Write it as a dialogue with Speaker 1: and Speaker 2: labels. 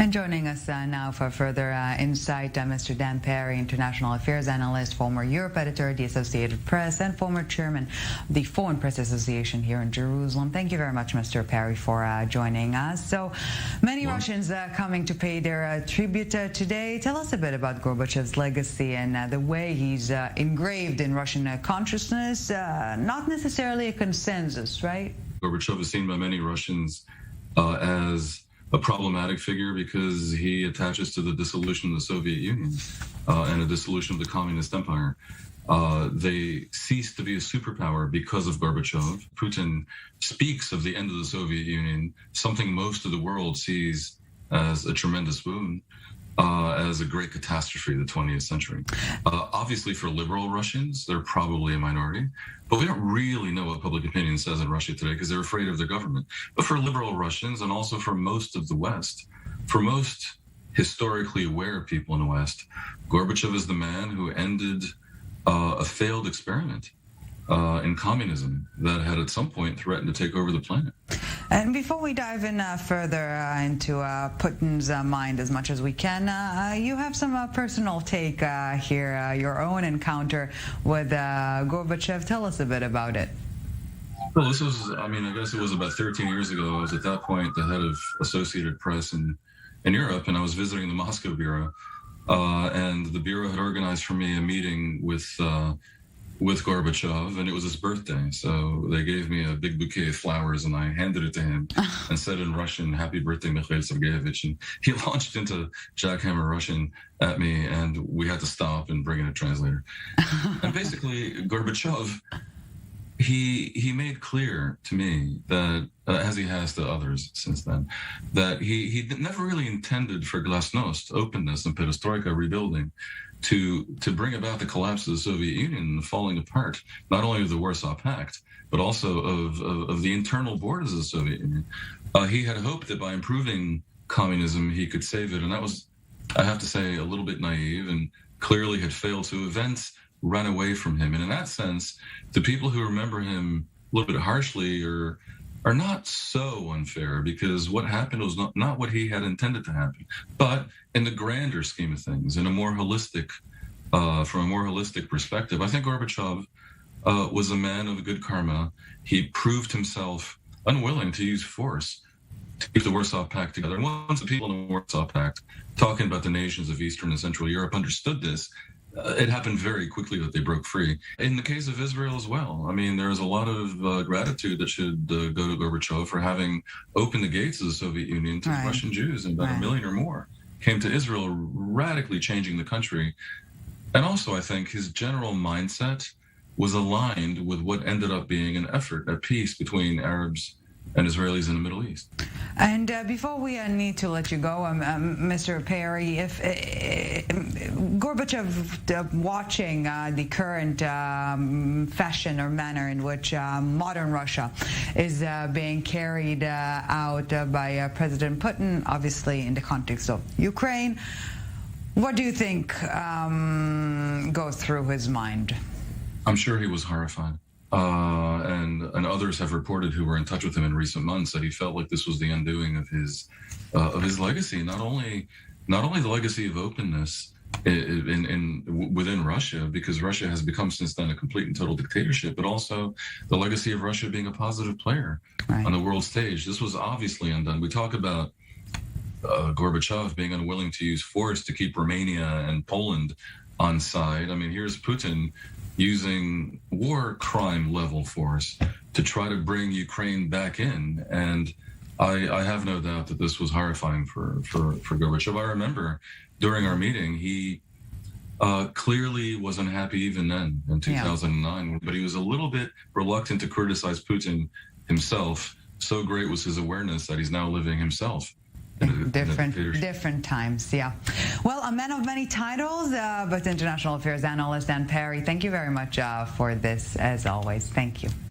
Speaker 1: And joining us now for further insight, Mr. Dan Perry, International Affairs Analyst, former Europe Editor at the Associated Press, and former Chairman of the Foreign Press Association here in Jerusalem. Thank you very much, Mr. Perry, for joining us. So many Russians coming to pay their tribute today. Tell us a bit about Gorbachev's legacy and the way he's engraved in Russian consciousness. Not necessarily a consensus, right?
Speaker 2: Gorbachev is seen by many Russians as a problematic figure because he attaches to the dissolution of the Soviet Union and the dissolution of the communist empire. They ceased to be a superpower because of Gorbachev. Putin speaks of the end of the Soviet Union, something most of the world sees as a tremendous boon, as a great catastrophe of the 20th century. Obviously, for liberal Russians, they're probably a minority, but we don't really know what public opinion says in Russia today because they're afraid of their government. But for liberal Russians, and also for most of the West, for most historically aware people in the West, Gorbachev is the man who ended a failed experiment in communism that had at some point threatened to take over the planet.
Speaker 1: And before we dive in further into Putin's mind as much as we can, you have some personal take here, your own encounter with Gorbachev. Tell us a bit about it.
Speaker 2: Well, this was, I guess it was about 13 years ago. I was at that point the head of Associated Press in Europe, and I was visiting the Moscow bureau. And the bureau had organized for me a meeting with Gorbachev, and it was his birthday. So they gave me a big bouquet of flowers, and I handed it to him and said in Russian, "Happy birthday, Mikhail Sergeyevich." And he launched into jackhammer Russian at me, and we had to stop and bring in a translator. And basically, Gorbachev, he made clear to me that, as he has to others since then, that he never really intended for glasnost, openness, and perestroika, rebuilding, to bring about the collapse of the Soviet Union and the falling apart, not only of the Warsaw Pact, but also of the internal borders of the Soviet Union. He had hoped that by improving communism, he could save it. And that was, I have to say, a little bit naive and clearly had failed to. Events ran away from him. And in that sense, the people who remember him a little bit harshly are not so unfair, because what happened was not what he had intended to happen. But in the grander scheme of things, in a more holistic, from a more holistic perspective, I think Gorbachev was a man of good karma. He proved himself unwilling to use force to keep the Warsaw Pact together. And once the people in the Warsaw Pact, talking about the nations of Eastern and Central Europe, understood this, it happened very quickly that they broke free. In the case of Israel as well, there is a lot of gratitude that should go to Gorbachev for having opened the gates of the Soviet Union to Russian Jews, and about 1 million or more came to Israel, radically changing the country. And also, I think his general mindset was aligned with what ended up being an effort at peace between Arabs and Israelis in the Middle East.
Speaker 1: And before we need to let you go, Mr. Perry, if Gorbachev watching the current fashion or manner in which modern Russia is being carried out by President Putin, obviously in the context of Ukraine, what do you think goes through his mind?
Speaker 2: I'm sure he was horrified. And others have reported, who were in touch with him in recent months, that he felt like this was the undoing of his legacy. Not only the legacy of openness within Russia, because Russia has become since then a complete and total dictatorship, but also the legacy of Russia being a positive player on the world stage. This was obviously undone. We talk about Gorbachev being unwilling to use force to keep Romania and Poland on side. Here's Putin using war crime level force to try to bring Ukraine back in. And I have no doubt that this was horrifying for Gorbachev. I remember during our meeting, he clearly was unhappy even then in 2009, but he was a little bit reluctant to criticize Putin himself. So great was his awareness that he's now living himself
Speaker 1: different times. Well, a man of many titles, but international affairs analyst Dan Perry, thank you very much for this, as always. Thank you.